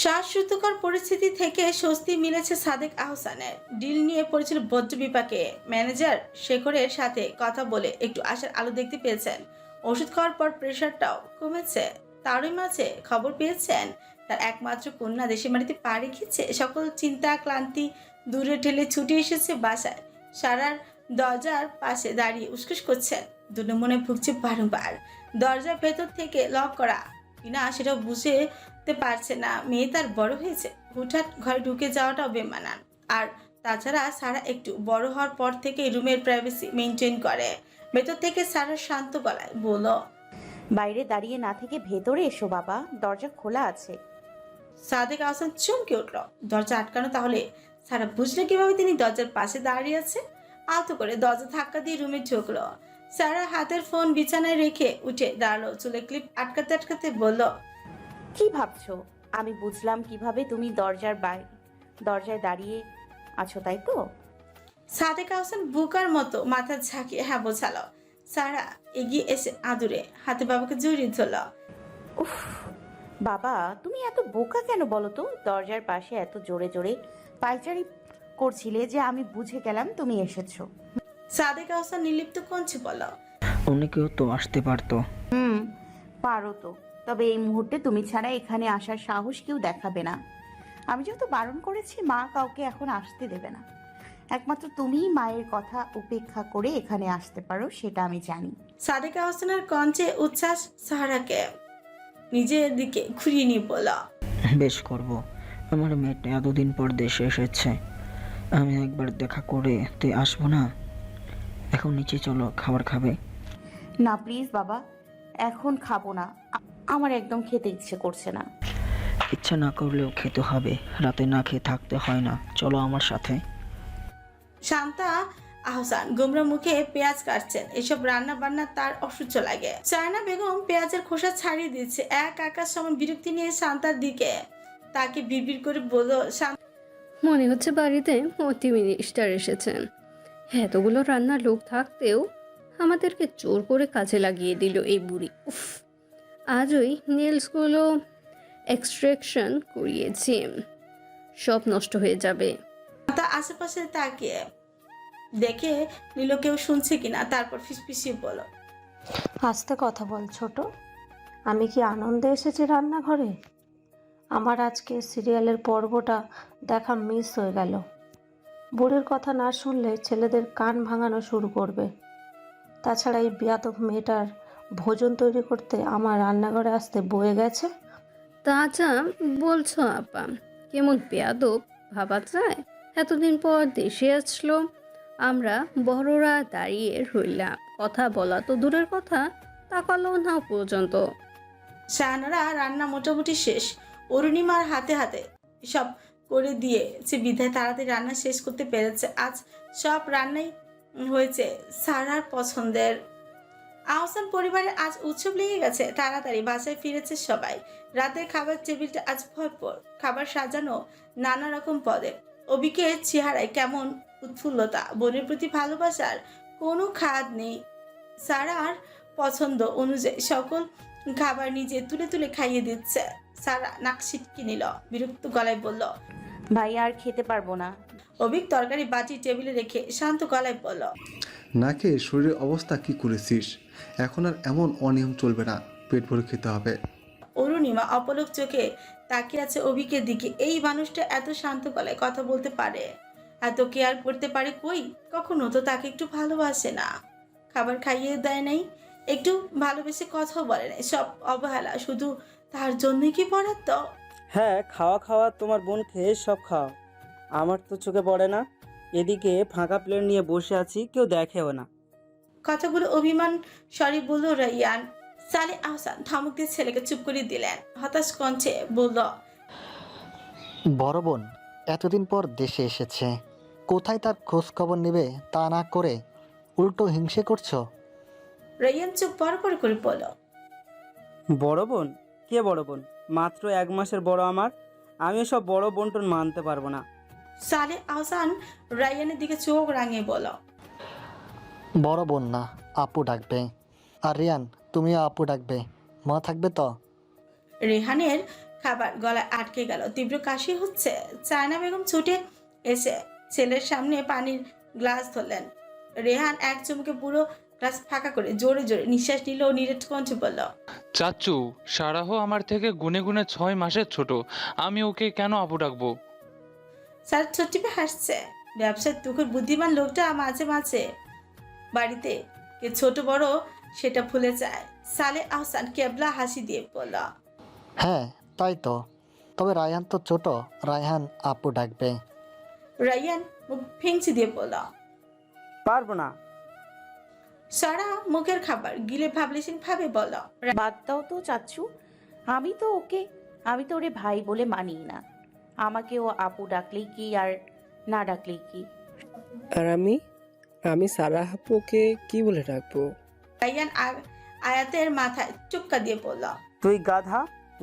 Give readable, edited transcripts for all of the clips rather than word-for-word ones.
শ্বাসরুদ্ধকর পরিস্থিতি থেকে স্বস্তি মিলেছে সাদেক আহসানের। ডিল নিয়ে পড়েছিল বজ্র বিপাকে। ম্যানেজার শেখরের সাথে কথা বলে একটু আশার আলো দেখতে পেয়েছেন। ওষুধ খাওয়ার পর প্রেশারটাও কমেছে। তারই মাঝে খবর পেয়েছেন তার একমাত্র কন্যা দেশে মাটিতে পা রেখেছে। সকল চিন্তা ক্লান্তি দূরে ঠেলে ছুটে এসেছে বাসায়। সারার দরজার পাশে দাঁড়িয়ে উসকুস করছেন। দুটো মনে ভুগছে বারংবার। দরজার ভেতর থেকে লক করা কিনা সেটা বুঝতে পারছে না। মেয়ে তার বড় হয়েছে, হুটহাট ঘরে ঢুকে যাওয়াটাও বেমানান। আর তাছাড়া সারা একটু বড় হওয়ার পর থেকে রুমের প্রাইভেসি মেনটেন করে। ভেতর থেকে সারা শান্ত গলায় বলল, বাইরে দাঁড়িয়ে না থেকে ভেতরে এসো বাবা, দরজা খোলা আছে। সাদেক আহসান চমকে উঠল। দরজা আটকানো, তাহলে সারা বুঝলো কিভাবে তিনি দরজার পাশে দাঁড়িয়ে আছে? আলতো করে দরজা ধাক্কা দিয়ে রুমে ঢুকলো। সারা হাতের ফোন বিছানায় রেখে উঠে দাঁড়ালো। চুলে ক্লিপ আটকাতে আটকাতে বলল, কি ভাবছো? আমি বুঝলাম কিভাবে তুমি দরজায় দাঁড়িয়ে আছো, তাই তো? সাদেক আহসান বুকার মতো মাথা ঝাঁকিয়ে হ্যাঁ বোঝালো। সারা এগিয়ে এসে আদুরে হাতে বাবাকে জড়িয়ে ধরল। উফ বাবা, তুমি এত বোকা কেন বলো তো? দরজার পাশে এত জোরে জোরে পায়চারি করছিলে যে আমি বুঝে গেলাম তুমি এসেছো। সাদেক আহসান নির্লিপ্ত কঞ্চে বলল, অনেকেও তো আসতে পারতো। হুম, পারো তো, তবে এই মুহূর্তে তুমি ছাড়া এখানে আসার সাহস কেউ দেখাবে না। আমি যেহেতু বারণ করেছি, মা কাউকে এখন আসতে দেবে না। একমাত্র তুমিই মায়ের কথা উপেক্ষা করে এখানে আসতে পারো, সেটা আমি জানি। সাদেক আহসানের কঞ্চে উচ্ছ্বাস সাহারাকে নিজের দিকে ঘুরিয়ে নিয়ে বলল, বেশ করব। আমার মেয়েটা এতদিন পর দেশে এসেছে, আমি একবার দেখা করে আসবো না? এখন নিচে চলো, খাবার খাবে? না প্লিজ বাবা, এখন খাবো না। আমার একদম খেতে ইচ্ছে করছে না। ইচ্ছা না করলেও খেতে হবে, রাতে না খেয়ে থাকতে হয় না। চলো আমার সাথে। শান্তা আহসান গোমরা মুখে পেঁয়াজ কাটছেন। এসব রান্না বান্না তার অসহ্য লাগে। চায়না বেগম পেঁয়াজের খোসা ছাড়িয়ে দিচ্ছে। এক আকাশ সমান বিরক্তি নিয়ে শান্তার দিকে তাকে বিড়বিড় করে বলল, মনে হচ্ছে বাড়িতে অতি মিনিস্টার এসেছেন। এতগুলো রান্নার লোক থাকতেও আমাদেরকে জোর করে কাজে লাগিয়ে দিল এই বুড়ি। উফ, আজ ওই নেলসগুলো এক্সট্রাকশন করিয়েছি, সব নষ্ট হয়ে যাবে। শান্তা আশেপাশে তাকিয়ে দেখে নিল কেউ শুনছে কিনা। তারপর ফিসফিসিয়ে বলল, আস্তে কথা বল ছোট। আমি কি আনন্দে এসেছি রান্নাঘরে? আমার আজকে সিরিয়ালের পর্বটা দেখা মিস হয়ে গেল। বুড়ির কথা না শুনলে ছেলেদের কান ভাঙানো শুরু করবে। তাছাড়া এই বিয়াতক মেয়েটার ভোজন তৈরি করতে আমার রান্নাঘরে আসতে বয়ে গেছে। তা যা বলছো আপা, কেমন বেয়াদব ভাবা যায়। এতদিন পর দেশে আসলো, আমরা বড়রা দাঁড়িয়ে রইলাম। কথা বলা তো দূরের কথা, তাকালো না পর্যন্ত। শাহানারা রান্না মোটামুটি শেষ। অরুণিমার হাতে হাতে সব করে দিয়েছে বিধায় তাড়াতাড়ি রান্না শেষ করতে পেরেছে। আজ সব রান্নাই হয়েছে সারার পছন্দের। আহসান পরিবারের আজ উৎসব লেগে গেছে। তাড়াতাড়ি বাসায় ফিরেছে সবাই। রাতের খাবার টেবিলটা আজ ভরপুর, খাবার সাজানো নানা রকম পদে। অবিকের চেহারায় কেমন উৎফুল্লতা, বোনের প্রতি ভালোবাসার কোনো খাদ নেই। সারার পছন্দ অনুযায়ী সকল খাবার নিজে তুলে তুলে খাইয়ে দিচ্ছে। সারা নাক সিটকে নিল, বিরক্ত গলায় বলল, ভাই আর খেতে পারবো না। অভিক তরকারি বাটি টেবিলে রেখে শান্ত গলায় বলল, না খেয়ে শরীরের অবস্থা কি করেছিস? এখন আর এমন অনিয়ম চলবে না, পেট ভরে খেতে হবে। অরুণিমা অপলক চোখে তাকিয়ে আছে অভিকের দিকে। এই মানুষটা এত শান্ত গলায় কথা বলতে পারে, এত কেয়ার করতে পারে, কই কখনো তো তাকে একটু ভালোবাসে না, খাবার খাইয়ে দেয় নাই, একটু ভালোবেসে কথাও বলে নাই। সব অবহেলা শুধু তার জন্যই কি বরাদ্দ? হ্যাঁ, খাওয়া খাওয়া তোমার বোন খেয়ে সব খাও, আমার তো চোখে পড়ে না। এদিকে ফাঁকা প্লেট নিয়ে বসে আছি, কেউ দেখেও না। কথাগুলো অভিমান স্বরে বলল রাইয়ান। সালে আহসান ধমক দিয়ে ছেলেকে চুপ করে দিলেন। হতাশ কণ্ঠে বলল, বড় বোন এতদিন পর দেশে এসেছে, কোথায় তার খোঁজ খবর নেবে তা না করে উল্টো হিংসে করছো? রাইয়ান চুপ বড় করে বলল, বড় বোন? কে বড় বোন? মাত্র 1 মাসের বড় আমার। আমি সব বড় বোনটোন মানতে পারবো না। সালে আহসান রাইয়ানের দিকে চোখ রাঙিয়ে বলল, বড় বোন না, আপু ডাকবে। আর রিয়ান, তুমিও আপু ডাকবে, মা থাকবে তো? রেহানের খাবার গলায় আটকে গেল, তীব্র কাশি হচ্ছে। চায়না বেগম ছুটে এসে ছেলের সামনে পানির গ্লাস ধরলেন। রেহান এক চুমুকে পুরো গ্লাস ফাঁকা করে জোরে জোরে নিঃশ্বাস নিল ও নিরেট কণ্ঠে বলল, চাচ্চু, সারাহ আমার থেকে গুনে গুনে 6 মাসের ছোট। আমি ওকে কেন আপু ডাকবো? স্যার ছোট্টিপে হাসছে। ব্যবসার তুখুর বুদ্ধিমান লোকটা মাঝে মাঝে বাড়িতে কে ছোট বড় সেটা ভুলে যায়। সালে আহসান কেবলা হাসি দিয়ে বলল, হ্যাঁ তাই তো, তবে রায়হান তো ছোট, রায়হান আপু ডাকবে। রাইয়ান মুখ ফেংচি দিয়ে বলল, পারবো না। সারা মুখের খাবার গিলে ভাবলেছেন ভাবে বলল, বাদ দাও তো চাচ্ছু, আমি তো ওরে ভাই বলে মানি না। আমাকে ও আপু ডাকলেই কি আর না ডাকলেই কি। আর আমি সারাহ আপুকে কি বলে ডাকবো? রাইয়ান আয়াতের মাথায় চুপকা দিয়ে বলল, তুই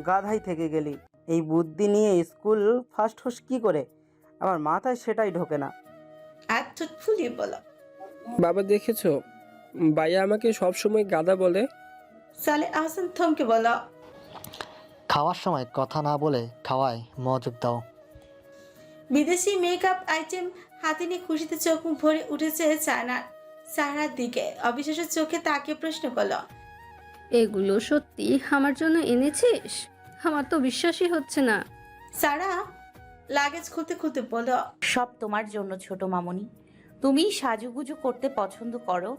গাধাই থেকে গেলি। এই বুদ্ধি নিয়ে স্কুল ফার্স্ট হোস কি করে? আমার মাথায় সেটাই ঢোকে না। আয়াত ঠোঁট ফুলিয়ে বলল। বাবা দেখেছো, ভাইয়া আমাকে সবসময় গাদা বলে। সালে আহসান থমকে বলল, খাওয়ার সময় কথা না বলে খাওয়ায় মনোযোগ দাও। বিদেশি মেকআপ আইটেম হাতে নিয়ে খুশিতে চোখ মুখ ভরে উঠেছে চায়নার। সারার দিকে অবিশ্বাসের চোখে তাকে প্রশ্ন করল, এগুলো সত্যি আমার জন্য এনেছিস? আমার তো বিশ্বাসই হচ্ছে না। সারা লাগেজ খুলতে খুলতে বলল, সব তোমার জন্য ছোট মামনি। তুমি সাজুগুজু করতে পছন্দ করো,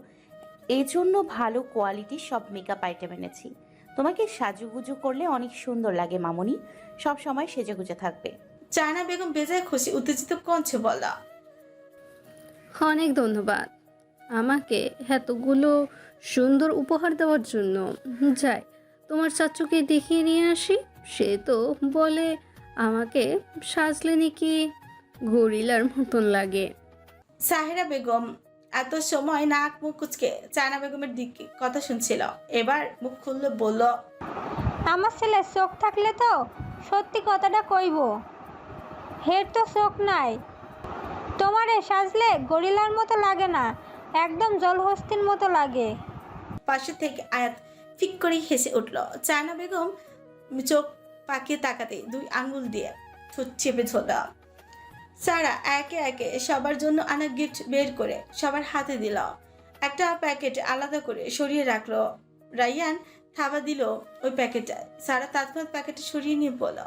এই জন্য ভালো কোয়ালিটির সব মেকআপ আইটেম এনেছি। তোমাকে সাজুগুজু করলে অনেক সুন্দর লাগে মামনি, সব সময় সেজেগুজে থাকবে। চায়না বেগম বেজায় খুশি উত্তেজিত কণ্ঠে বলল, অনেক ধন্যবাদ আমাকে এতগুলো সুন্দর উপহার দেওয়ার জন্য। যাই, তোমার চাচুকে দেখিয়ে নিয়ে আসি। সে তো বলে আমাকে সাজলে নাকি গরিলার মতন লাগে। সাহেরা বেগম এত সময় নাক মুখ কুচকে চায়না বেগমের দিকে কথা শুনছিল, এবার মুখ খুললে বলল, আমার ছেলে চোখ থাকলে তো সত্যি কথাটা কইব, হের তো চোখ নাই। তোমারে সাজলে গরিলার মতো লাগে না, একদম জলহস্তির মতো লাগে। পাশে থেকে আয়াত ফিক করে হেসে উঠল। চায়না বেগম চোখ পাকিয়ে তাকাতে দুই আঙ্গুল দিয়ে ঠোঁট চেপে ধরল। সারা একে একে সবার জন্য আনা গিফট বের করে সবার হাতে দিল। একটা প্যাকেট আলাদা করে সরিয়ে রাখলো। রাইয়ান থাবা দিল ওই প্যাকেটে। সারা তৎক্ষণাৎ প্যাকেটে সরিয়ে নিয়ে বলল,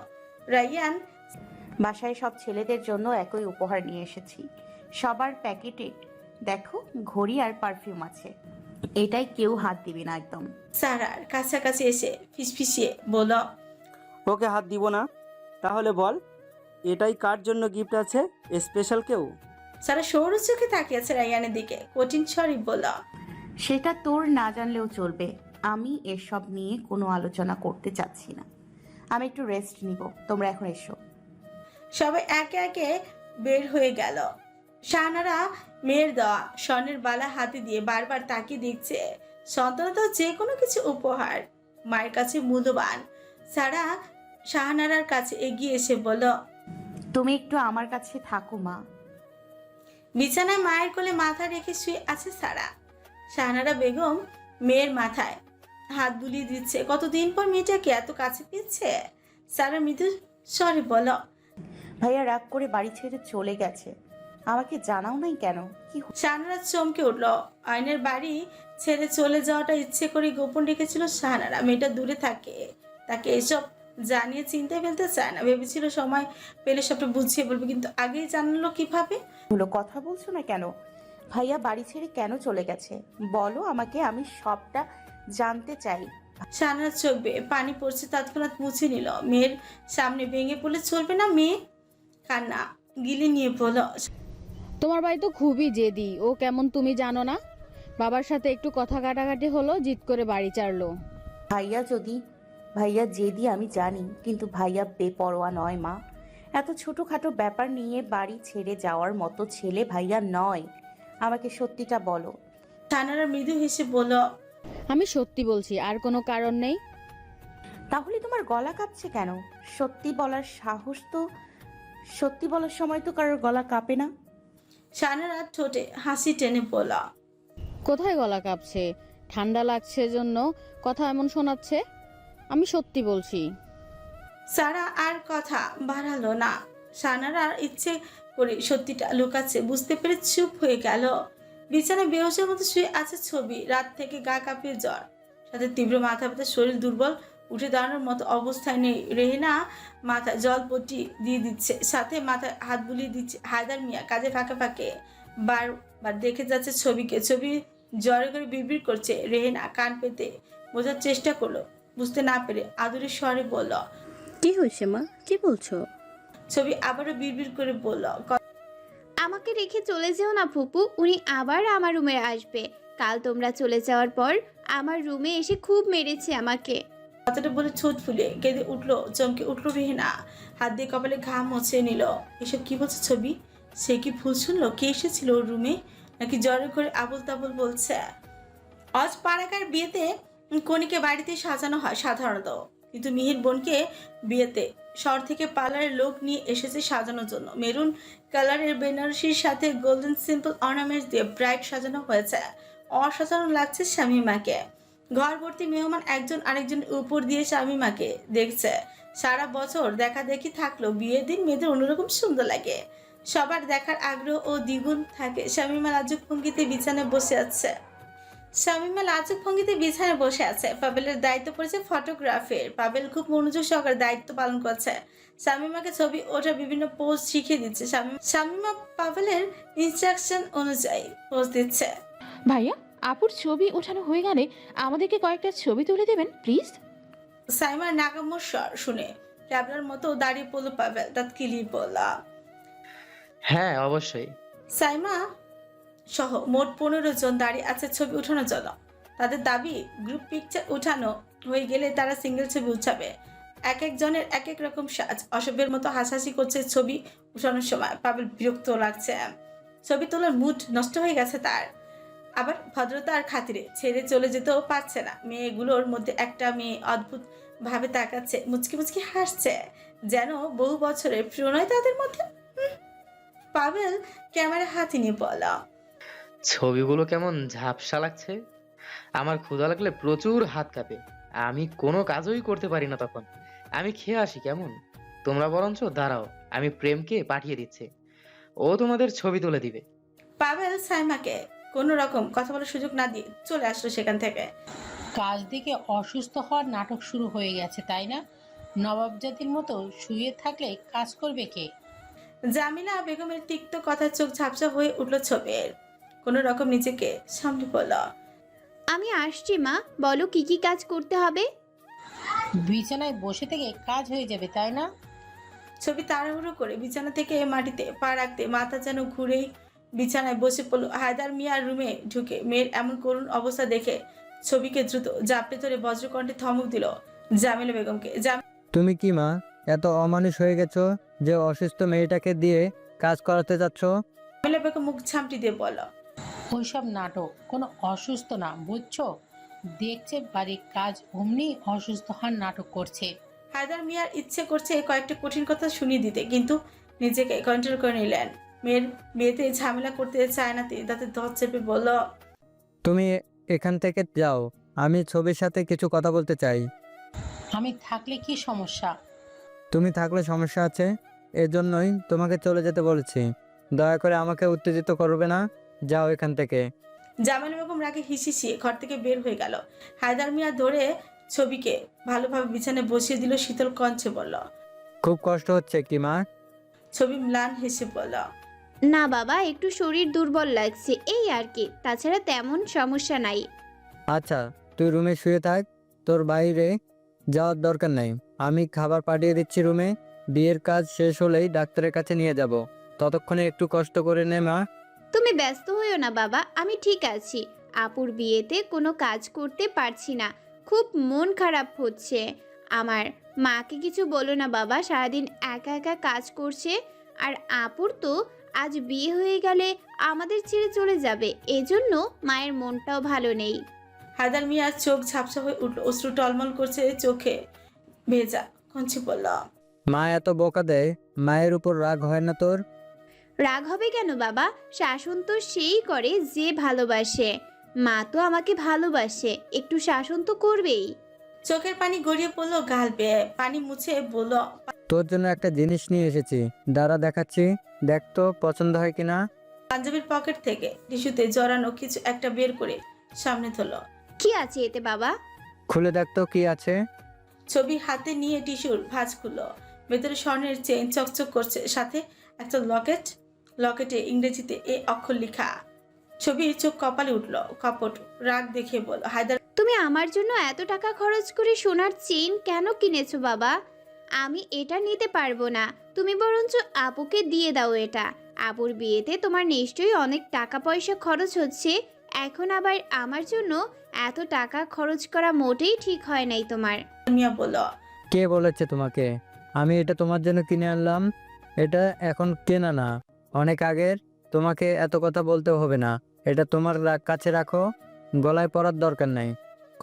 রাইয়ান, বাসায় সব ছেলেদের জন্য একই উপহার নিয়ে এসেছি। সবার প্যাকেটে দেখো ঘড়ি আর পারফিউম আছে, এটাই কেউ হাত দিবি না একদম। সারার কাছাকাছি এসে ফিসফিসিয়ে বলল, ওকে হাত দিব না। তাহলে বল, এটাই কার জন্য গিফট আছে? স্পেশাল কেউ? সারা সৌর চোখে তাকিয়েছে রাইয়ানের দিকে, কঠিন স্বরে বলল, সেটা তোর না জানলেও চলবে। আমি এসব নিয়ে কোনো আলোচনা করতে চাচ্ছি না। আমি একটু রেস্ট নিব, তোমরা এখন এসো। সবাই একে একে বের হয়ে গেল। শাহানারা মেয়ের দেওয়া স্বর্ণের বালা হাতে দিয়ে বারবার তাকিয়ে দেখছে। সন্তান তো যে কোনো কিছু উপহার মায়ের কাছে মূল্যবান। সারা শাহানারার কাছে এগিয়ে এসে বলল, তুমি একটু আমার কাছে থাকো মা। বিছানায় মায়ের কোলে মাথা রেখে শুয়ে আছে সারা। শাহানারা বেগম মেয়ের মাথায় হাত বুলিয়ে দিচ্ছে। কতদিন পর মেয়েটাকে এত কাছে পেয়েছে। সারা মৃদু স্বরে বলল, ভাইয়া রাগ করে বাড়ি ছেড়ে চলে গেছে, আমাকে জানাও নাই কেন? কি শাহানারা চমকে উঠল। আইনের বাড়ি ছেড়ে চলে যাওয়াটা ইচ্ছে করে গোপন রেখেছিল শাহানারা। মেয়েটা দূরে থাকে, তাকে এসব জানিয়ে চিন্তায় ফেলতে চায় না। ভেবেছিল সময় পেলে সবটা বুঝিয়ে বলবে, কিন্তু আগেই জানলো কিভাবে? হলো, কথা বলছো না কেন? ভাইয়া বাড়ি ছেড়ে কেন চলে গেছে বলো আমাকে, আমি সবটা জানতে চাই। শাহানার চোখ বেয়ে পানি পড়ছে, তৎক্ষণাৎ মুছে নিল। মেয়ের সামনে ভেঙে পড়লে চলবে না। মেয়ে কান্না গিলে নিয়ে বলল, তোমার ভাই তো খুবই জেদি, ও কেমন তুমি জানো না? বাবার সাথে একটু কথা কাটাকাটি হলো, জিদ করে বাড়ি ছাড়লো। ভাইয়া জেদি আমি জানি, কিন্তু ভাইয়া বেপরোয়া নয় মা। এত ছোটখাটো ব্যাপার নিয়ে বাড়ি ছেড়ে যাওয়ার মতো ছেলে ভাইয়া নয়। আমাকে সত্যিটা বলো। শাহানারা মৃদু হেসে বলল, আমি সত্যি বলছি, আর কোনো কারণ নেই। তাহলে তোমার গলা কাঁপছে কেন? সত্যি বলার সাহস তো, সত্যি বলার সময় তো কারোর গলা কাঁপে না। শাহানারা ঠোঁটে হাসি টেনে বলল, কোথায় গলা কাঁপছে? ঠান্ডা লাগছে জন্য কথা এমন শোনাচ্ছে। আমি সত্যি বলছি। সারা আর কথা বাড়ালো না। সানারার ইচ্ছে করে সত্যিটা লুকাচ্ছে বুঝতে পেরে চুপ হয়ে গেল। বিছানায় বেহোশের মতো শুয়ে আছে ছবি। রাত থেকে গা কাঁপিয়ে জ্বর, সাথে তীব্র মাথা ব্যথা, শরীর দুর্বল, উঠে দাঁড়ানোর মতো অবস্থায় নেই। রেহেনা মাথায় জলপট্টি দিয়ে দিচ্ছে, সাথে মাথায় হাত বুলিয়ে দিচ্ছে। হায়দার মিয়া কাজে ফাঁকে ফাঁকে বারবার দেখে যাচ্ছে ছবিকে। ছবি জ্বরে করে বিড়বিড় করছে। রেহেনা কান পেতে বোঝার চেষ্টা করলো, বুঝতে না পেরে আদুরে স্বরে বলল। কি হয়েছে মা, কি বলছো? ছবি আবারও বিড়বিড় করে বলল, আমাকে রেখে চলে যেও না ফুপু, উনি আবার আমার রুমে আসবে। কাল তোমরা চলে যাওয়ার পর আমার রুমে এসে খুব মেরেছে আমাকে। কথাটা বলে ঠোঁট ফুলে কেঁদে উঠলো, চমকে উঠলো রেহেনা। হাত দিয়ে কপালে ঘাম মুছে নিল। এসব কি বলছে ছবি? সে কি ভুল শুনলো? কে এসেছিল ওর রুমে? নাকি জ্বরে করে আবল তাবল বলছে? আজ পাড়াকার বিয়েতে কনেকে বাড়িতে সাজানো হয় সাধারণত, কিন্তু মিহির বোনকে বিয়েতে শহর থেকে পার্লারের লোক নিয়ে এসেছে সাজানোর জন্য। মেরুন কালারের বেনারসির সাথে গোল্ডেন সিম্পল অর্নামেন্টস দিয়ে ব্রাইট সাজানো হয়েছে। অসাধারণ লাগছে শামীমাকে। ঘর ভর্তি মেহমান একজন আরেকজন উপর দিয়ে শামীমাকে দেখছে। সারা বছর দেখা দেখি থাকলো, বিয়ের দিন মেয়েদের অন্যরকম সুন্দর লাগে। সবার দেখার আগ্রহ ও দ্বিগুণ থাকে। শামীমা লাজুক ভঙ্গিতে বিছানায় বসে আছে। পাবেলের দায়িত্ব পড়েছে ফটোগ্রাফের। পাবেল খুব মনোযোগ সহকারে দায়িত্ব পালন করছে। শামীমাকে ছবি ওঠার বিভিন্ন পোজ শিখিয়ে দিচ্ছে। শামীমা পাবেলের ইনস্ট্রাকশন অনুযায়ী পোজ দিচ্ছে। ভাইয়া, আপুর ছবি ওঠানো হয়ে গেলে আমাদেরকে কয়েকটা ছবি তুলে দেবেন প্লিজ। সাইমার নাকাম্য স্বর শুনে ক্যাবলার মতো দাঁড়িয়ে পড়লো পাবেল। দাঁত কিলিয়ে বললা, হ্যাঁ অবশ্যই। সাইমা সহ মোট 15 জন দাঁড়িয়ে আছে ছবি উঠানোর জন্য। তাদের দাবি গ্রুপ পিকচার উঠানো হয়ে গেলে তারা সিঙ্গেল ছবি উঠাবে। এক একজনের এক এক রকম সাজ। অসভ্যের মতো হাসাহাসি করছে ছবি উঠানোর সময়। পাবেল বিরক্ত লাগছে। ছবি তোলার মুড নষ্ট হয়ে গেছে তার। আবার ভদ্রতা আর খাতিরে ছেড়ে চলে যেতেও পারছে না। মেয়েগুলোর মধ্যে একটা মেয়ে অদ্ভুত ভাবে তাকাচ্ছে, মুচকি মুচকি হাসছে, যেন বহু বছরের প্রণয় তাদের মধ্যে। পাবেল ক্যামেরা হাতে নিয়ে বলা, ছবিগুলো কেমন ঝাপসা লাগছে। আমার ক্ষুধা লাগলে প্রচুর হাত কাঁপে, আমি কোনো কাজই করতে পারি না তখন। আমি খেয়ে আসি কেমন। তোমরা বরঞ্চ দাঁড়াও, আমি প্রেমকে পাঠিয়ে দিচ্ছি, ও তোমাদের ছবি তুলে দিবে। পাবেল সাইমাকে কোনো রকম কথা বলার সুযোগ না দিয়ে চলে আসলো সেখান থেকে। কাজ থেকে অসুস্থ হওয়ার নাটক শুরু হয়ে গেছে তাই না? নবাব জাতির মতো শুয়ে থাকলে কাজ করবে কে? জামিলা বেগমের তিক্ত কথায় চোখ ঝাপসা হয়ে উঠলো ছবির। কোনো রকম নিজেকে সামনে বলল, আমি আসছি মা, বলো কি কি কাজ করতে হবে। বিছানায় বসে থেকে কাজ হয়ে যাবে তাই না? ছবি তাড়াহুড়ো করে বিছানা থেকে মাটিতে পা রাখতে মাথা যেন ঘুরেই বিছানায় বসে পড়লো। হায়দার মিয়ার রুমে ঢুকে মেয়ের এমন করুণ অবস্থা দেখে ছবিকে দ্রুত জাপটে ধরে বজ্রকণ্ঠে ধমক দিল জামিলা বেগমকে। তুমি কি মা এত অমানুষ হয়ে গেছো যে অসুস্থ মেয়েটাকে দিয়ে কাজ করাতে যাচ্ছ? জামিলা বেগম মুখ ঝামটি দিয়ে বলল, ওইসব নাটক কোনো অসুস্থ না, বুঝছো? দেখছে বাড়ির কাজ অমনি অসুস্থ হওয়ার নাটক করছে। হায়দার মিয়ার ইচ্ছে করছে কয়েকটা কঠিন কথা শুনিয়ে দিতে, কিন্তু নিজেকে কন্ট্রোল করে নিলেন। মেয়ের বিয়েতে ঝামেলা করতে চায় না তিনি। তাতে ধর চেপে বলল, তুমি এখান থেকে যাও, আমি ছবির সাথে কিছু কথা বলতে চাই। আমি থাকলে কি সমস্যা? তুমি থাকলে সমস্যা আছে, এজন্যই তোমাকে চলে যেতে বলেছি। দয়া করে আমাকে উত্তেজিত করবে না, যাও এখান থেকে। জামিলা বেগম রাগে হিসিয়ে ঘর থেকে বের হয়ে গেল। হায়দার মিয়া ধরে ছবিকে ভালোভাবে বিছানায় বসিয়ে দিল, শীতল কণ্ঠে বলল, খুব কষ্ট হচ্ছে কি মা? ছবি ম্লান হেসে বলল, না বাবা, একটু শরীর দুর্বল লাগছে এই আর কি, তাছাড়া তেমন সমস্যা নাই। আচ্ছা তুই রুমে শুয়ে থাক, তোর বাইরে যাওয়ার দরকার নাই। আমি খাবার পাঠিয়ে দিচ্ছি রুমে। বিয়ের কাজ শেষ হলেই ডাক্তারের কাছে নিয়ে যাব, ততক্ষণে একটু কষ্ট করে নে মা। তুমি ব্যস্ত হইও না বাবা, আমি ঠিক আছি। আপুর বিয়েতে কোনো কাজ করতে পারছি না, খুব মন খারাপ হচ্ছে আমার। মাকে কিছু বলো না বাবা, সারাদিন একা একা কাজ করছে। আর আপুর তো আজ বিয়ে হয়ে গেলে আমাদের ছেড়ে চলে যাবে, এজন্য মায়ের মনটাও ভালো নেই। হায়দার মিয়ার চোখ ঝাপসা হয়ে উঠল, অশ্রু টলমল করছে চোখে, ভেজা কঞ্চে বলল, মা এত বকা দেয়, মায়ের উপর রাগ হয় না তোর? রাগ হবে কেন বাবা, শাসন তো সেই করে যে ভালোবাসে। মা তো আমাকে ভালোবাসে, একটু শাসন তো করবেই। চোখের পানি গড়িয়ে পড়লো গাল বেয়ে। পানি মুছে বলল, তোর জন্য একটা জিনিস নিয়ে এসেছি, দাঁড়া দেখাচ্ছি, দেখ তো পছন্দ হয় কিনা। পাঞ্জাবির পকেট থেকে টিস্যুতে জড়ানো কিছু একটা বের করে সামনে ধরলো। কি আছে এতে বাবা? খুলে দেখ তো কি আছে। ছবি হাতে নিয়ে টিস্যুর ভাঁজ খুললো। ভেতরে স্বর্ণের চেইন চকচক করছে, সাথে একটা লকেটে ইংরেজিতে এ অক্ষর লেখা। ছবির চোখ কপালে উঠলো। কপট রাগ দেখে বলল, হায়দার তুমি আমার জন্য এত টাকা খরচ করে সোনার চেইন কেন কিনেছো বাবা? আমি এটা নিতে পারবো না। তুমি বরঞ্চ আপুকে দিয়ে দাও এটা। আপুর বিয়েতে তোমার নিশ্চয়ই অনেক টাকা পয়সা খরচ হচ্ছে, এখন আবার আমার জন্য এত টাকা খরচ করা মোটেই ঠিক হয় নাই তোমার। মিয়া বলল, কে বলেছে তোমাকে? আমি এটা তোমার জন্য কিনে আনলাম, এটা এখন কেনা না, অনেক আগের। তোমাকে এত কথা বলতে হবে না, এটা তোমার কাছে রাখো, গলায় পরার দরকার নাই,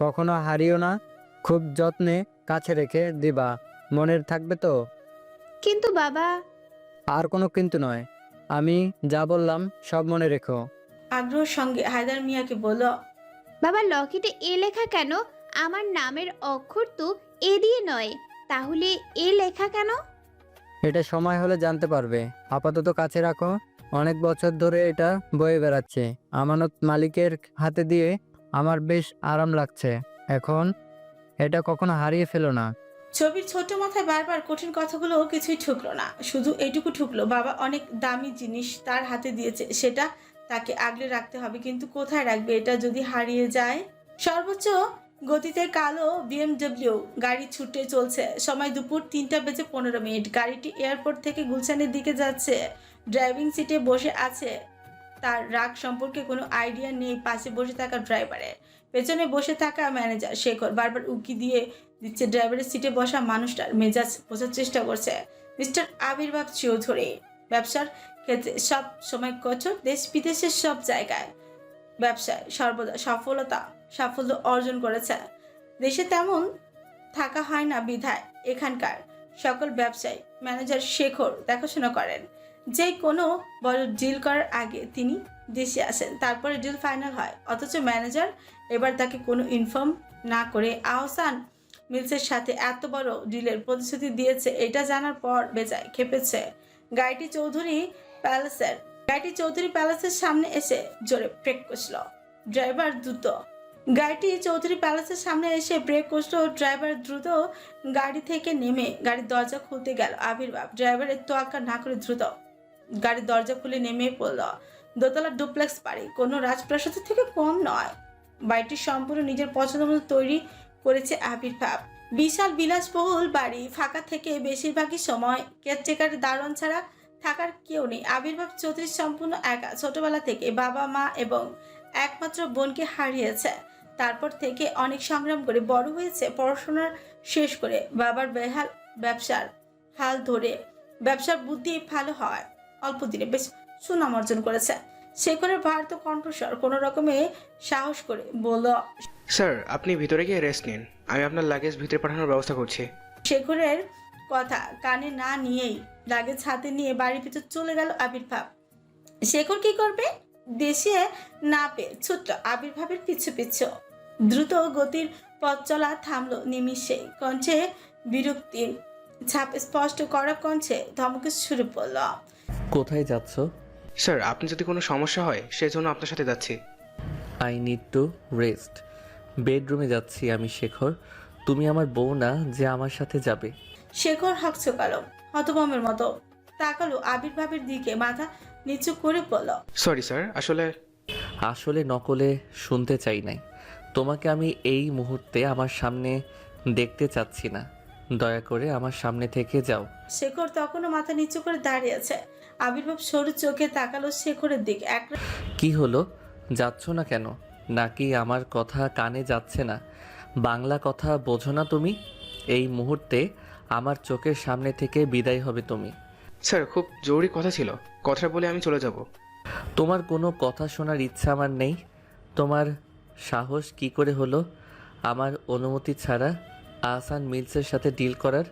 কখনো হারিও না, খুব যত্নে কাছে রেখে দিবা, মনে থাকবে তো? কিন্তু বাবা। আর কোনো কিন্তু নয়, আমি যা বললাম সব মনে রেখো। আগ্রহের সঙ্গে হায়দার মিয়াকে বলল, বাবা লকেটে এ লেখা কেন? আমার নামের অক্ষর তো এ দিয়ে নয়, তাহলে এ লেখা কেন? এটা সময় হলে জানতে পারবে, আপাতত কাছে রাখো। অনেক বছর ধরে এটা বয়ে বেড়াচ্ছে, আমানত মালিকের হাতে দিয়ে আমার বেশ আরাম লাগছে। এখন এটা কখনো হারিয়ে ফেলো না। ছবির ছোট মাথায় বারবার কঠিন কথাগুলো কিছুই ঠুকলো না, শুধু এইটুকু ঠুকলো, বাবা অনেক দামি জিনিস তার হাতে দিয়েছে, সেটা তাকে আগলে রাখতে হবে, কিন্তু কোথায় রাখবে এটা যদি হারিয়ে যায়? সর্বোচ্চ গতিতে কালো BMW গাড়ি ছুটে চলছে। সময় দুপুর 3:15। গাড়িটি এয়ারপোর্ট থেকে গুলশানের দিকে যাচ্ছে। ড্রাইভিং সিটে বসে আছে। তার রাগ সম্পর্কে কোনো আইডিয়া নেই পাশে বসে থাকা ড্রাইভারের। পেছনে বসে থাকা ম্যানেজার শেখর বারবার উকি দিয়ে দিচ্ছে ড্রাইভারের সিটে বসা মানুষটার মেজাজ বোঝার চেষ্টা করছে। মিস্টার আবির্ভাব চৌধুরী ব্যবসার ক্ষেত্রে সব সময় কঠোর, দেশ বিদেশের সব জায়গায় ব্যবসায় সর্বদা সাফল্য অর্জন করেছে। দেশে তেমন থাকা হয় না বিধায় এখানকার সকল ব্যবসায়ী ম্যানেজার শেখর দেখাশোনা করেন। যে কোনো বড় ডিল করার আগে তিনি দেশে আসেন, তারপরে ডিল ফাইনাল হয়। অথচ ম্যানেজার এবার তাকে কোনো ইনফর্ম না করে আহসান মিলসের সাথে এত বড় ডিলের প্রতিশ্রুতি দিয়েছে, এটা জানার পর বেজায় খেপেছে। গাড়িটি চৌধুরী প্যালেসের সামনে এসে জোরে ব্রেক কষল। ড্রাইভার দ্রুত ড্রাইভার দ্রুত গাড়ি থেকে নেমে গাড়ির দরজা খুলতে গেল। আবির্ভাব ড্রাইভারের তোয়াক্কা না করে দ্রুত গাড়ির দরজা খুলে নেমে পড়ল। দোতলা ডুপ্লেক্স বাড়ি, কোনো রাজপ্রাসাদের থেকে কম নয়। বাড়িটি সম্পূর্ণ নিজের পছন্দ মতো তৈরি করেছে আবির্ভাব। বিশাল বিলাসবহুল বাড়ি, ফাঁকা থেকে বেশিরভাগই সময় কেয়ারটেকারের দারোয়ান ছাড়া থাকার কেউ নেই। আবির্ভাব চৌধুরী সম্পূর্ণ একা। ছোটবেলা থেকে বাবা মা এবং একমাত্র বোনকে হারিয়েছে। তারপর থেকে অনেক সংগ্রাম করে বড় হয়েছে। পড়াশোনা শেষ করে বাবার বেহাল ব্যবসার হাল ধরে ব্যবসার বুদ্ধি ভালো হয়, অল্প দিনে বেশ সুনাম অর্জন করেছে। শেখরের ভারত কণ্ঠস্বর কোনো রকমে সাহস করে বলল, স্যার আপনি ভিতরে গিয়ে রেস্ট নিন, আমি আপনার লাগেজ ভিতরে পাঠানোর ব্যবস্থা করছি। শেখরের কথা কানে না নিয়েই লাগেজ হাতে নিয়ে বাড়ির ভিতর চলে গেল আবির্ভাব। শেখর কি করবে? দেশে না পেয়ে ছুটল আবির্ভাবের পিছু পিছু। দ্রুত গতির পথ চলা থামলো নিমিষে। কণ্ঠে বিরক্তির ছাপ স্পষ্ট, করা কণ্ঠে ধমকে শুরু পড়ল, কোথায় যাচ্ছ? স্যার আপনি যদি কোনো সমস্যা হয় সেজন্য আপনার সাথে যাচ্ছি। I need to rest. বেডরুমে যাচ্ছি আমি। শেখর, তুমি আমার বউ না যে আমার সাথে যাবে? শেখর হকচকালো, হতভম্বের মতো তাকালো আবির্ভাবের দিকে, মাথা নিচু করে বলল, সরি স্যার, আসলে নকলে শুনতে চাই নাই। তোমাকে আমি এই মুহূর্তে আমার সামনে দেখতে চাচ্ছি না, দয়া করে আমার সামনে থেকে যাও। শেখর তখনও মাথা নিচু করে দাঁড়িয়ে আছে। আবির্ভাব সরু চোখে তাকালো শেখরের দিকে। কি হলো, যাচ্ছ না কেন? নাকি আমার কথা কানে যাচ্ছে না? বাংলা কথা বোঝো না তুমি? এই মুহূর্তে আমার চোখের সামনে থেকে বিদায় হবে তুমি। স্যার খুব জরুরি কথা ছিল, কথা বলে আমি চলে যাব। তোমার কোনো কথা শোনার ইচ্ছা আমার নেই। তোমার সাহস কি করে হলো আমার অনুমতি ছাড়া আহসান মিলসের সাথে ডিল করার?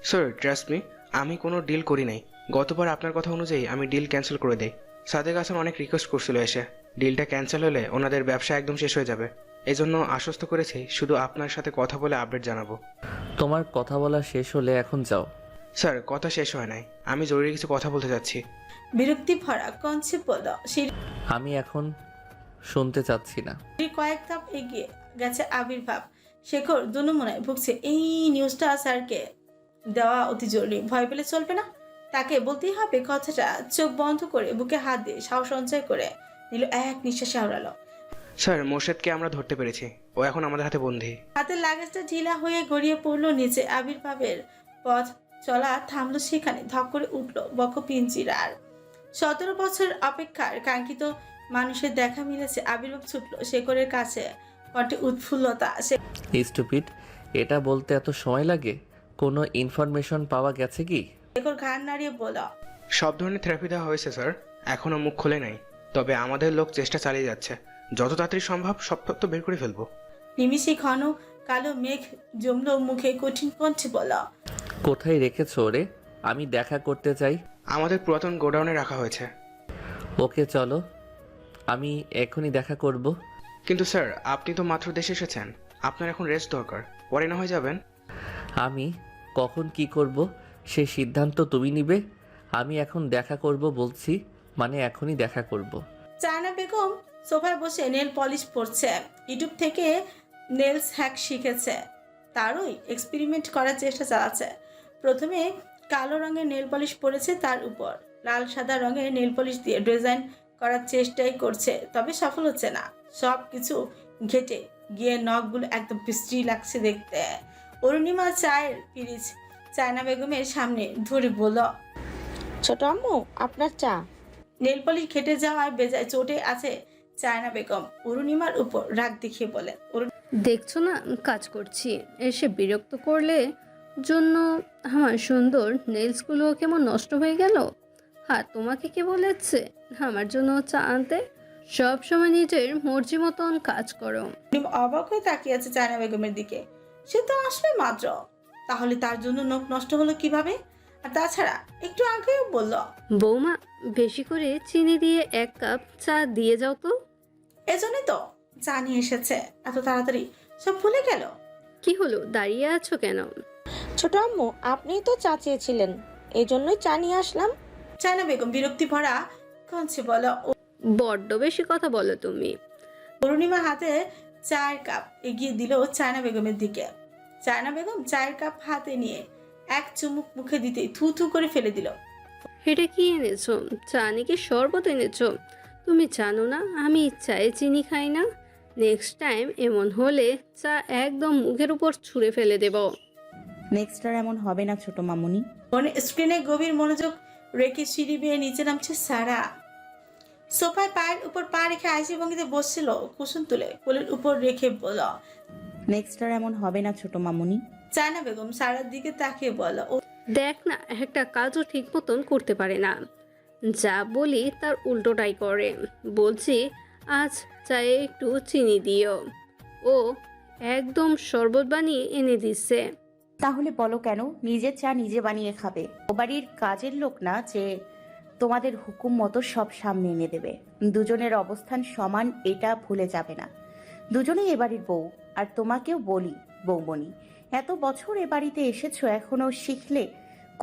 স্যার ট্রাস্ট মি, আমি কোনো ডিল করি নাই। গতবার আপনার কথা অনুযায়ী আমি ডিল ক্যান্সেল করে দেই। সাদেক হাসান অনেক রিকোয়েস্ট করছিল এসে, ডিলটা ক্যান্সেল হলে ওনাদের ব্যবসা একদম শেষ হয়ে যাবে। এজন্য আশ্বস্ত করেছি শুধু আপনার সাথে কথা বলে আপডেট জানাবো। তোমার কথা বলা শেষ হলে এখন যাও। স্যার, কথা শেষ হয় নাই, আমি জরুরি কিছু কথা বলতে যাচ্ছি। বিরক্তি ভরা কঞ্চে বলল। আমি এখন শুনতে চাচ্ছি না। কয়েক ধাপ এগিয়ে গেছে আবির্ভাব। শেখর দুনুমুনায় ভুগছে। এই নিউজটা স্যারকে দেওয়া অতি জরুরি, ভয় পেলে চলবে না, তাকে বলতেই হবে কথাটা। চোখ বন্ধ করে বুকে হাত দিয়ে সাহস সঞ্চয় করে নিল, এক নিঃশ্বাসে হাওড়ালো। স্যার, মোর্শেদকে আমরা ধরতে পেরেছি, ও এখন আমাদের হাতে বন্দী। হাতের লাগেজটা ঢিলা হয়ে গড়িয়ে পড়লো নিচে। আবির্ভাবের পথ চলা থামলো সেখানে। ধক করে উঠলো বকপিঞ্চিরার। 17 বছর অপেক্ষার কাঙ্ক্ষিত মানুষের দেখা মিলেছে। আবির্ভাব ছুটলো শেখরের কাছে, কণ্ঠে উৎফুল্লতা। স্টুপিড, এটা বলতে এত সময় লাগে? কোনো ইনফরমেশন পাওয়া গেছে কি? শেখর ঘাড় নাড়িয়ে বলল, সব ধরনের থেরাপি দেওয়া হয়েছে স্যার, এখনো মুখ খোলে নাই, তবে আমাদের লোক চেষ্টা চালিয়ে যাচ্ছে। যত তাড়াতাড়ি সম্ভব সব তথ্য বের করে ফেলবো। নিমিষে ঘন কালো মেঘ জমলো মুখে, কঠিন কণ্ঠে বলল, কোথায় রেখেছো ওরে? আমি দেখা করতে চাই। আমাদের পুরাতন গোডাউনে রাখা হয়েছে। ওকে চলো, আমি এখনই দেখা করব। কিন্তু স্যার, আপনি তো মাত্র দেশে এসেছেন, আপনার এখন রেস্ট দরকার, পরে না হয়ে যাবেন। আমি কখন কি করব সে সিদ্ধান্ত তুমি নিবে। আমি এখন দেখা করব বলছি, মানে এখনই দেখা করব। চায়না বেগম সোফায় বসে নেল পলিশ পরছে। ইউটিউব থেকে নেলস হ্যাক শিখেছে, তারই এক্সপেরিমেন্ট করার চেষ্টা চালাচ্ছে। প্রথমে কালো রঙের নেল পলিশ পরেছে, তার উপর লাল সাদা রঙের নেল পলিশ দিয়ে ডিজাইন করার চেষ্টাই করছে, তবে সফল হচ্ছে না। সব কিছু ঘেটে গিয়ে নখগুলো একদম বিশ্রী লাগছে দেখতে। অরুণিমা চায়ের পিরিচ চায়না বেগমের সামনে ধরে বলল, ছোট আম্মু, আপনার চা। নেল পলিশ ঘেটে যাওয়ায় বেজায় চোটে আছে চায়না বেগম। অরুণিমার উপর রাগ দেখিয়ে বলেন, দেখছো না কাজ করছি, এসে বিরক্ত করলে জন্য আমার সুন্দর নেলসগুলো কেমন নষ্ট হয়ে গেল। আর তোমাকে কে বলেছে আমার জন্য চা আনতে? সব সময় নিজের মর্জি মতন কাজ করো। অবাক হয়ে তাকিয়ে আছে চায়না বেগমের দিকে। সে তো আসলে মাত্র, তাহলে তার জন্য নখ নষ্ট হলো কিভাবে? আর তাছাড়া একটু আগেও বলল, বৌমা বেশি করে চিনি দিয়ে 1 কাপ চা দিয়ে যাও তো। এজন্যই তো চা নিয়ে এসেছে। এত তাড়াতাড়ি সব ভুলে গেল? কি হলো, দাঁড়িয়ে আছো কেন? ছোট আম্মু, আপনিই তো চা চেয়েছিলেন, এই জন্যই চা নিয়ে আসলাম। চায়না বেগম বিরক্তি ভরা কঞ্চে বলল, বড্ড বেশি কথা বলো তুমি। অরুণিমা হাতে চায়ের কাপ এগিয়ে দিল চায়না বেগমের দিকে। চায়না বেগম চায়ের কাপ হাতে নিয়ে এক চুমুক মুখে দিতে থু থু করে ফেলে দিল। এটা কি এনেছো? চা নাকি শরবত এনেছো? তুমি জানো না আমি চায়ে চিনি খাই না। নেক্সট টাইম এমন হলে চা একদম মুখের উপর ছুঁড়ে ফেলে দেব। নেক্সট আর এমন হবে না ছোট মামুনি। স্ক্রিনে গভীর মনোযোগ রেখে সিঁড়ি বেয়ে নিচে নামছে সারা। সোফায় পায়ের উপর পা রেখে আইসি ভঙ্গিতে বসছিল, কুসুম তুলে কোলের উপর রেখে বলল, নেক্সট আর এমন হবে না ছোট মামুনি। চায়না বেগম সারার দিকে তাকিয়ে বলল, দেখ না, একটা কাজও ঠিক মতন করতে পারে না, যা বলি তার উল্টোটাই করে। বলছি আজ চায়ে একটু চিনি দিও, ও একদম শরবত বানিয়ে এনে দিচ্ছে। তাহলে বলো কেন নিজের চা নিজে বানিয়ে খাবে? ও বাড়ির কাজের লোক না যে তোমাদের হুকুম মতো সব সামনে এনে দেবে। দুজনের অবস্থান সমান, এটা ভুলে যাবে না। দুজনেই এ বাড়ির বউ, আর তোমাকেও বলি বৌমণি, এত বছর এ বাড়িতে এসেছো, এখনো শিখলে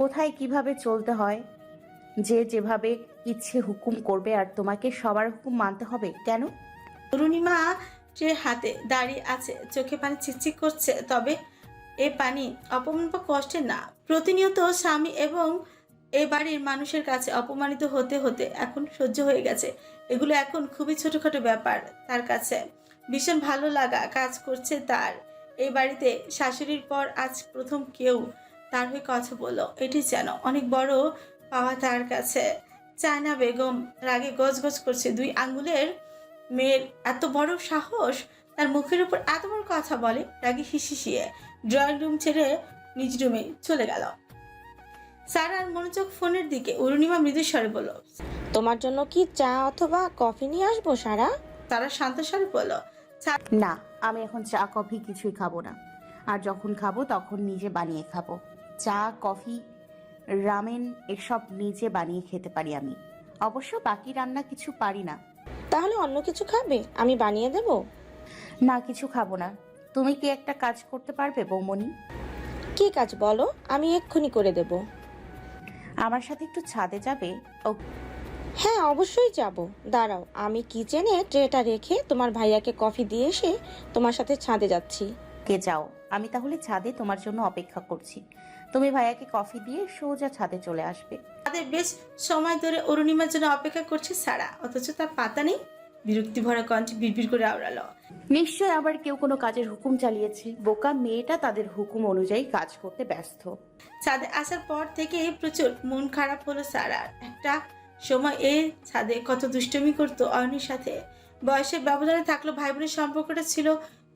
কোথায় কিভাবে চলতে হয়? যে যেভাবে ইচ্ছে হুকুম করবে আর তোমাকে সবার হুকুম মানতে হবে কেন? অরুণিমা যে হাতে দাঁড়িয়ে আছে, চোখে পানি চিকচিক করছে, তবে এ পানি অপমান বা কষ্টের না। প্রতিনিয়ত স্বামী এবং এ বাড়ির মানুষের কাছে অপমানিত হতে হতে এখন সহ্য হয়ে গেছে। এগুলো এখন খুবই ছোটখাটো ব্যাপার তার কাছে। ভীষণ ভালো লাগা কাজ করছে তার। এই বাড়িতে শাশুড়ির পর আজ প্রথম কেউ তার হয়ে কথা বলল, এটি যেন অনেক বড় পাওয়া তার কাছে। চায়না বেগম রাগে গজগজ করছে। 2 আঙ্গুলের মেয়ের এত বড় সাহস, তার মুখের উপর এত বড় কথা বলে। রাগে হিসিয়ে ড্রয়িং রুম ছেড়ে নিজ রুমে চলে গেল। সারার মনোযোগ ফোনের দিকে। অরুণিমা মৃদু স্বরে বলল, তোমার জন্য কি চা অথবা কফি নিয়ে আসবো সারা? তারা শান্ত স্বরে বলল, না, আমি এখন চা কফি কিছুই খাবো না। আর যখন খাবো তখন নিজে বানিয়ে খাবো। চা কফি রামেন এসব নিজে বানিয়ে খেতে পারি আমি। অবশ্য বাকি রান্না কিছু পারি না। তাহলে অন্য কিছু খাবে? আমি বানিয়ে দেব। না কিছু খাবো না। তুমি কি একটা কাজ করতে পারবে বৌমনি? কি কাজ বলো, আমি এক্ষুনি করে দেব। আমার সাথে একটু ছাদে যাবে? ও হ্যাঁ অবশ্যই যাব। দাঁড়াও, আমি কিচেনে ট্রেটা রেখে তোমার ভাইয়াকে কফি দিয়ে এসে তোমার সাথে ছাদে যাচ্ছি। কে যাও, আমি তাহলে ছাদে তোমার জন্য অপেক্ষা করছি। তুমি ভাইয়াকে কফি দিয়ে সোজা ছাদে চলে আসবে। তাদের বেশ সময় ধরে অরুণিমার জন্য অপেক্ষা করছে সারা, অথচ তার পাতা নেই। বিরক্তি ভরা কণ্ঠে বিড়বিড় করে আওড়ালো, নিশ্চয় আবার কেউ কোনো কাজের হুকুম চালিয়েছে। বোকা মেয়েটা তাদের হুকুম অনুযায়ী কাজ করতে ব্যস্ত। ছাদে আসার পর থেকে প্রচুর মন খারাপ হলো সারার। একটা সময় এই ছাদে কত দুষ্টুমি করতো অয়নের সাথে। বয়সের ব্যবধানে থাকলো, ভাই বোনের সম্পর্কটা ছিল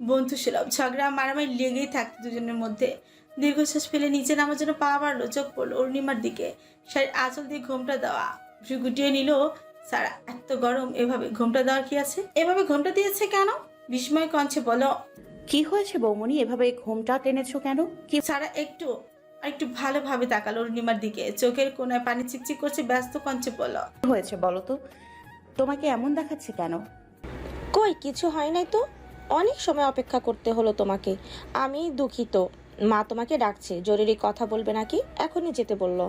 বন্ধুসুলভ। ঝগড়া মারামারি লেগেই থাকতো দুজনের মধ্যে। দীর্ঘশ্বাস ফেলে নিচে নামার জন্য পা বাড়লো, চোখ পড়লো অরুণিমার দিকে। শাড়ির আঁচল দিয়ে ঘোমটা দেওয়া, ভ্রু গুটিয়ে নিল সারা। এত গরম, এভাবে ঘোমটা দেওয়ার কি আছে? এভাবে ঘোমটা দিয়েছে কেন? বিস্ময় কণ্ঠে বলো, কি হয়েছে বৌমনি, এভাবে ঘোমটা টেনেছো কেন? কি সারা একটু ভালোভাবে তাকালো অরুণিমার দিকে। চোখের কোনায় পানি চিকচিক করছে, ব্যস্ত কণ্ঠে বলো, হয়েছে বলো তো, তোমাকে এমন দেখাচ্ছে কেন? কই কিছু হয় নাই তো, অনেক সময় অপেক্ষা করতে হলো তোমাকে। আমি দুঃখিত। মা তোমাকে ডাকছে, জরুরি কথা বলবে নাকি? এখনই যেতে বললো।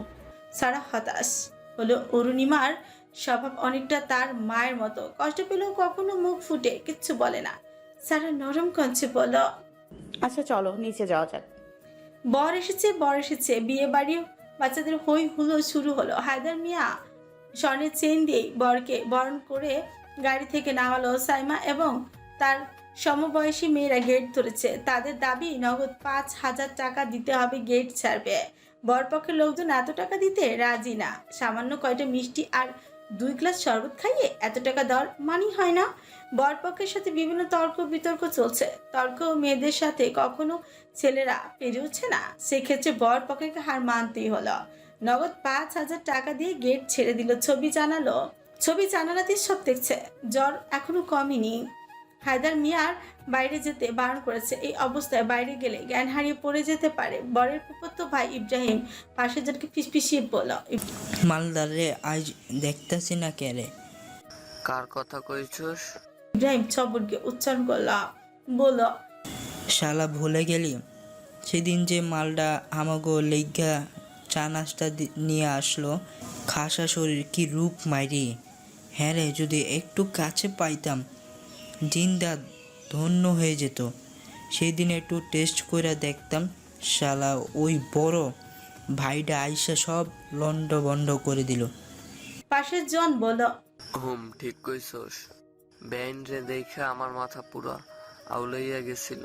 সারা হতাশ হলো। অরুণিমার স্বভাব অনেকটা তার মায়ের মতো, কষ্ট পেলেও কখনো মুখ ফুটে কিচ্ছু বলে না। সারা নরম কণ্ঠে বলল, আচ্ছা চলো নিচে যাওয়া যাক। বর এসেছে, বিয়ে বাড়ি, বাচ্চাদের হই হুলো শুরু হলো। হায়দার মিয়া স্বর্ণের চেন দিয়ে বরকে বরণ করে গাড়ি থেকে নামালো। সাইমা এবং তার সমবয়সী মেয়েরা গেট ধরেছে। তাদের দাবি নগদ 5,000 টাকা দিতে হবে, গেট ছাড়বে। বরপক্ষের লোকজন এত টাকা দিতে রাজি না। সামান্য কয়টা মিষ্টি আর 2 গ্লাস শরবত খাইয়ে এত টাকা দেওয়ার মানি হয় না। বরপক্ষের সাথে বিভিন্ন তর্ক বিতর্ক চলছে। তর্ক মেয়েদের সাথে কখনো ছেলেরা পেরে উঠছে না, সেক্ষেত্রে বরপক্ষকে হার মানতেই হলো। নগদ 5,000 টাকা দিয়ে গেট ছেড়ে দিল। ছবি জানালাতে সব দেখছে। জ্বর এখনো কমেনি। হায়দার মিয়ার বাইরে যেতে বারণ করেছে। এই অবস্থায় বাইরে গেলে জ্ঞান হারিয়ে পড়ে যেতে পারে। বরের ফুফাতো ভাই ইব্রাহিম পাশের জনকে ফিসফিসিয়ে বলল, মালদারে আজ দেখতেছি না কে রে? কার কথা কইছস? ইব্রাহিম ছবরকে উচ্চারণ করলো, বলল, শালা ভুলে গেলি সেদিন যে মালটা আমাগো লেগা চা নাস্তা নিয়ে আসলো? খাসা শরীর, কি রূপ মাইরি! হ্যাঁ রে, যদি একটু কাছে পাইতাম জিন্দা ধন্য হয়ে যেত। সেই দিন একটু টেস্ট করে দেখতাম। শালা ওই বড় ভাইটা আইসা সব লন্ড বন্ড করে দিল। পাশের জন বলল, ঠিক কইছস। বেন রে দেখে আমার মাথা পুরা আউলাইয়া গেছিল।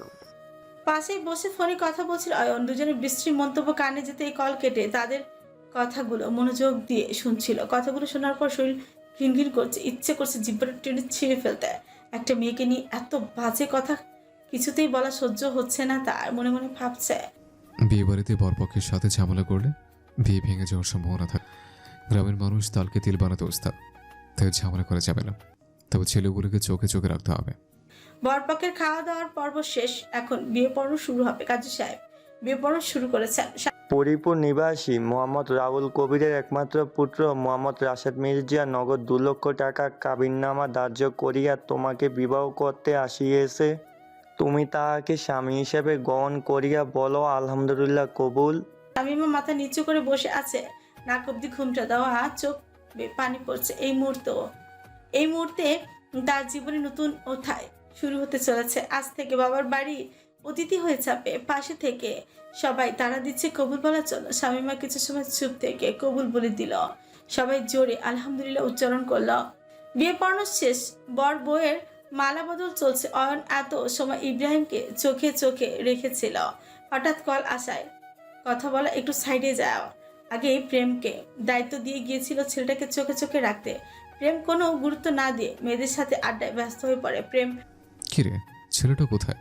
পাশে বসে ফোনে কথা বলছিল অয়ন। দুজনের বিশ্রী মন্তব্য কানে যেতে এই কল কেটে তাদের কথাগুলো মনোযোগ দিয়ে শুনছিল। কথাগুলো শোনার পর শরীর ঘিনঘিন করছে, ইচ্ছে করছে জিব্বাটা টেনে ছিঁড়ে ফেলতে। একটা মেয়েকে নিয়ে এত বাজে কথা কিছুতেই বলা সহ্য হচ্ছে না তার। মনে মনে ভাবছে, বিয়ে বাড়িতে বরপক্ষের সাথে ঝামেলা করলে বিয়ে ভেঙে যাওয়ার সম্ভাবনা থাকে। গ্রামের মানুষ তালকে তিল বানাতে ওস্তাদ, তাই ঝামেলা করা যাবে না। তবে ছেলেগুলোকে চোখে চোখে রাখতে হবে। বরপক্ষের খাওয়া দাওয়ার পর্ব শেষ, এখন বিয়ে পর্ব শুরু হবে। কাজী সাহেব বিয়ে পর্ব শুরু করেছেন। পরিপুর নিবাসী মোহাম্মদ রাহুল কবিরের একমাত্র পুত্র মোহাম্মদ রাশেদ মির্জা নগদ 2 লক্ষ টাকা কাবিননামা ধার্য করিয়া তোমাকে বিবাহ করতে আসিয়েছে। তুমি তাহাকে স্বামী হিসেবে গ্রহণ করিয়া বলো আলহামদুলিল্লাহ কবুল। শামীমা মাথা নিচু করে বসে আছে, নাক অব্দি ঘুমটা দেওয়া, চোখ পানি পড়ছে। এই মুহূর্তে তার জীবনে নতুন অধ্যায় শুরু হতে চলেছে। আজ থেকে বাবার বাড়ি অতিথি হয়ে চাপে। পাশে থেকে সবাই তাড়া দিচ্ছে কবুল বলার জন্য। শামীমা কিছু সময় চুপ থেকে কবুল বলে দিল। সবাই জোরে আলহামদুলিল্লাহ উচ্চারণ করল। বিয়ে পড়ানো শেষ, বর বউয়ের মালা বদল চলছে। অয়ন এত সময় ইব্রাহিমকে চোখে চোখে রেখেছিল। হঠাৎ কল আসায় কথা বলা একটু সাইডে যাও। আগে প্রেমকে দায়িত্ব দিয়ে গিয়েছিল ছেলেটাকে চোখে চোখে রাখতে। প্রেম কোনো গুরুত্ব না দিয়ে মেয়েদের সাথে আড্ডায় ব্যস্ত হয়ে পড়ে। প্রেম, কিরে ছেলেটা কোথায়?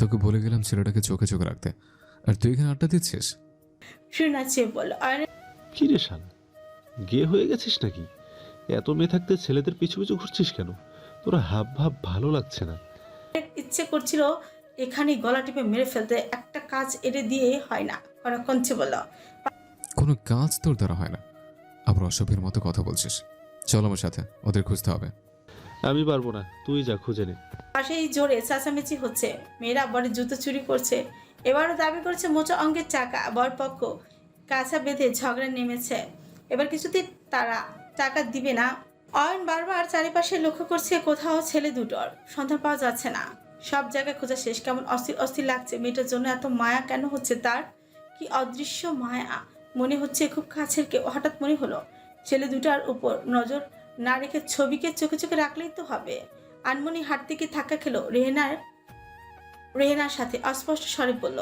তোকে বলে গেলাম ছেলেটাকে চোখে চোখে রাখতে, আর তুই এখানে আড্ডা দিচ্ছিস? শুনাচ্ছে বলল। কি রে শালা, গে হয়ে গেছিস নাকি? এত মেয়ে থাকতে ছেলেদের পিছু পিছু ঘুরছিস কেন? তোরা হাব ভাব ভালো লাগছে না। ইচ্ছে করছিল এখানে গলা টিপে মেরে ফেলতে। একটা কাজ এড়ে দিয়ে হয় না। করা কঞ্চে বলল, কোনো কাজ তোর দ্বারা হয় না, আবার অসভ্যের মতো কথা বলছিস। চল আমার সাথে, ওদের খুঁজতে হবে। আমি পারবো না, তুই যা খুঁজে নে। পাশেই জোরে চেঁচামেচি হচ্ছে। মেয়েরা বরের জুতো চুরি করছে। এবারও দাবি করছে মোচা অঙ্কের টাকা। বরপক্ষ কাছা বেঁধে ঝগড়া নেমেছে। এবার কিছুতেই তারা টাকা দিবে না। অয়ন বারবার চারিপাশে লক্ষ্য করছে, কোথাও ছেলে দুটোর সন্ধান পাওয়া যাচ্ছে না। সব জায়গায় খোঁজা শেষ। কেমন অস্থির অস্থির লাগছে। মেয়েটার জন্য এত মায়া কেন হচ্ছে তার? কি অদৃশ্য মায়া। মনে হচ্ছে খুব কাছের কেউ। হঠাৎ মনে হলো ছেলে দুটার উপর নজর না রেখে ছবিকে চোখে চোখে রাখলেই তো হবে। আনমনি হাত থেকে ধাক্কা খেলো রেহেনার সাথে। অস্পষ্ট স্বরে বলল,